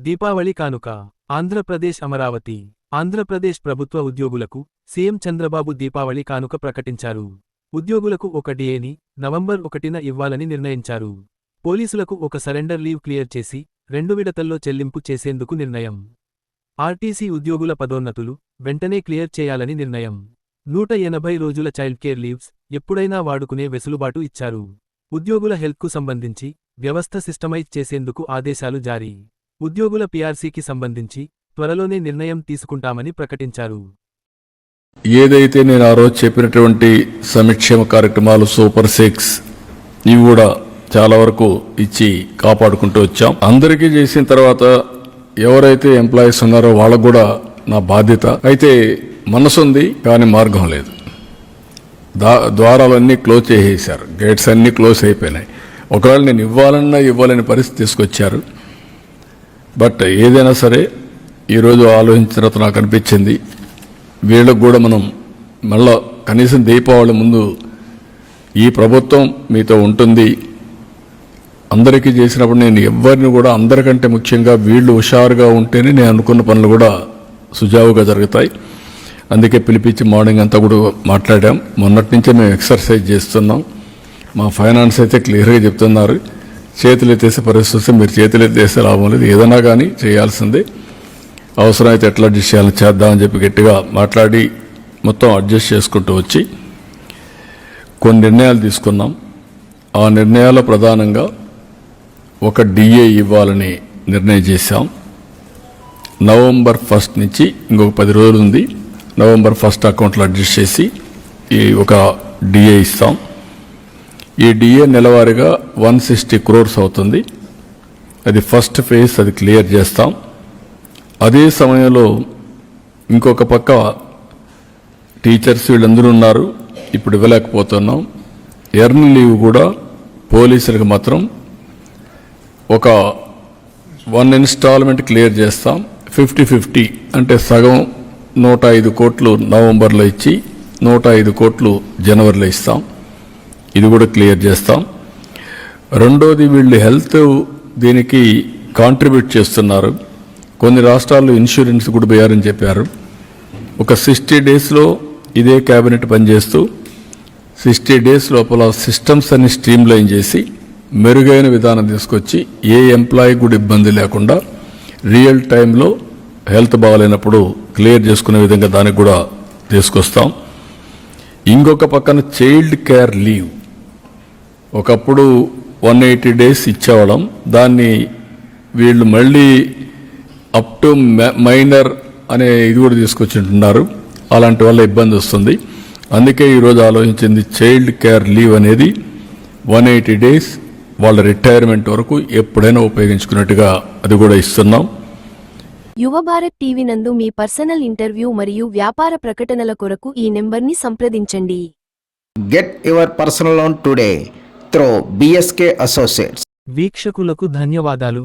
దీపావళి కానుక ఆంధ్రప్రదేశ్ అమరావతి ఆంధ్రప్రదేశ్ ప్రభుత్వ ఉద్యోగులకు సీఎం చంద్రబాబు దీపావళి కానుక ప్రకటించారు. ఉద్యోగులకు ఒక డిఏని నవంబర్ 1న ఇవ్వాలని నిర్ణయించారు. పోలీసులకు ఒక సరెండర్ లీవ్ క్లియర్ చేసి 2 విడతల్లో చెల్లింపు చేసేందుకు నిర్ణయం. ఆర్టీసీ ఉద్యోగుల పదోన్నతులు వెంటనే క్లియర్ చేయాలని నిర్ణయం. 180 రోజుల చైల్డ్ కేర్ లీవ్స్ ఎప్పుడైనా వాడుకునే వెసులుబాటు ఇచ్చారు. ఉద్యోగుల హెల్త్కు సంబంధించి వ్యవస్థ సిస్టమైజ్ చేసేందుకు ఆదేశాలు జారీ. ఉద్యోగుల పీఆర్సీకి సంబంధించి త్వరలోనే నిర్ణయం తీసుకుంటామని ప్రకటించారు. ఏదైతే నేను ఆ రోజు చెప్పినటువంటి సంక్షేమ కార్యక్రమాలు సూపర్ 6 ఇవి కూడా చాలా వరకు ఇచ్చి కాపాడుకుంటూ వచ్చాం. అందరికీ చేసిన తర్వాత ఎవరైతే ఎంప్లాయీస్ ఉన్నారో వాళ్ళకు కూడా నా బాధ్యత. అయితే మనసుంది కానీ మార్గం లేదు. ద్వారాలన్నీ క్లోజ్ చేసేశారు, గేట్స్ అన్నీ క్లోజ్ అయిపోయినాయి. ఒకవేళ నేను ఇవ్వాలని పరిస్థితి తీసుకొచ్చారు. బట్ ఏదైనా సరే ఈరోజు ఆలోచించిన తర్వాత నాకు అనిపించింది వీళ్ళకు కూడా మనం మళ్ళా కనీసం దీపావళి ముందు ఈ ప్రభుత్వం మీతో ఉంటుంది, అందరికీ చేసినప్పుడు నేను ఎవరిని కూడా అందరికంటే ముఖ్యంగా వీళ్ళు హుషారుగా ఉంటేనే నేను అనుకున్న పనులు కూడా సుజావుగా జరుగుతాయి. అందుకే పిలిపించి మార్నింగ్ అంతా కూడా మాట్లాడాం. మొన్నటి నుంచే మేము ఎక్సర్సైజ్ చేస్తున్నాం. మా ఫైనాన్స్ అయితే క్లియర్గా చెప్తున్నారు, చేతులు ఎత్తేసే పరిస్థితి వస్తే మీరు చేతులు ఎత్తేసే లాభం లేదు, ఏదైనా కానీ చేయాల్సిందే, అవసరమైతే ఎట్లా అడ్జస్ట్ చేయాలని చేద్దామని చెప్పి గట్టిగా మాట్లాడి మొత్తం అడ్జస్ట్ చేసుకుంటూ వచ్చి కొన్ని నిర్ణయాలు తీసుకున్నాం. ఆ నిర్ణయాల్లో ప్రధానంగా ఒక డిఏ ఇవ్వాలని నిర్ణయం చేశాం. నవంబర్ 1 నుంచి ఇంకొక 10 రోజులు ఉంది. నవంబర్ 1 అకౌంట్లో అడ్జస్ట్ చేసి ఈ ఒక డిఏ ఇస్తాం. ఈ డిఏ నెలవారీగా 160 crores అవుతుంది. అది ఫస్ట్ ఫేజ్, అది క్లియర్ చేస్తాం. అదే సమయంలో ఇంకొక పక్క టీచర్స్ వీళ్ళందరూ ఉన్నారు, ఇప్పుడు ఇవ్వలేకపోతున్నాం. ఎర్న్ లీవ్ కూడా పోలీసులకు మాత్రం ఒక 1 ఇన్స్టాల్మెంట్ క్లియర్ చేస్తాం. 50-50 అంటే సగం 105 కోట్లు నవంబర్లో ఇచ్చి 105 కోట్లు జనవరిలో ఇస్తాం. ఇది కూడా క్లియర్ చేస్తాం. రెండోది వీళ్ళు హెల్త్ దీనికి కాంట్రిబ్యూట్ చేస్తున్నారు. కొన్ని రాష్ట్రాల్లో ఇన్సూరెన్స్ కూడా వేయాలని చెప్పారు. ఒక 60 డేస్లో ఇదే క్యాబినెట్ పనిచేస్తూ 60 డేస్ లోపల సిస్టమ్స్ అన్ని స్ట్రీమ్లైన్ చేసి మెరుగైన విధానం తీసుకొచ్చి ఏ ఎంప్లాయీ కూడా ఇబ్బంది లేకుండా రియల్ టైంలో హెల్త్ బాగాలేనప్పుడు క్లియర్ చేసుకునే విధంగా దానికి కూడా తీసుకొస్తాం. ఇంకొక పక్కన చైల్డ్ కేర్ లీవ్ ఒకప్పుడు 180 డేస్ ఇచ్చేవాళ్ళం, దాన్ని వీళ్ళు మళ్ళీ అప్ టు మైనర్ అనే ఇది కూడా తీసుకొచ్చింటున్నారు. అలాంటి వల్ల ఇబ్బంది వస్తుంది. అందుకే ఈరోజు ఆలోచించింది చైల్డ్ కేర్ లీవ్ అనేది 180 డేస్ వాళ్ళ రిటైర్మెంట్ వరకు ఎప్పుడైనా ఉపయోగించుకున్నట్టుగా అది కూడా ఇస్తున్నాం. యువ భారత్ టీవీ నందు మీ పర్సనల్ ఇంటర్వ్యూ మరియు వ్యాపార ప్రకటనల కొరకు ఈ నెంబర్ని సంప్రదించండి. Get your personal loan today through BSK Associates. వీక్షకులకు ధన్యవాదాలు.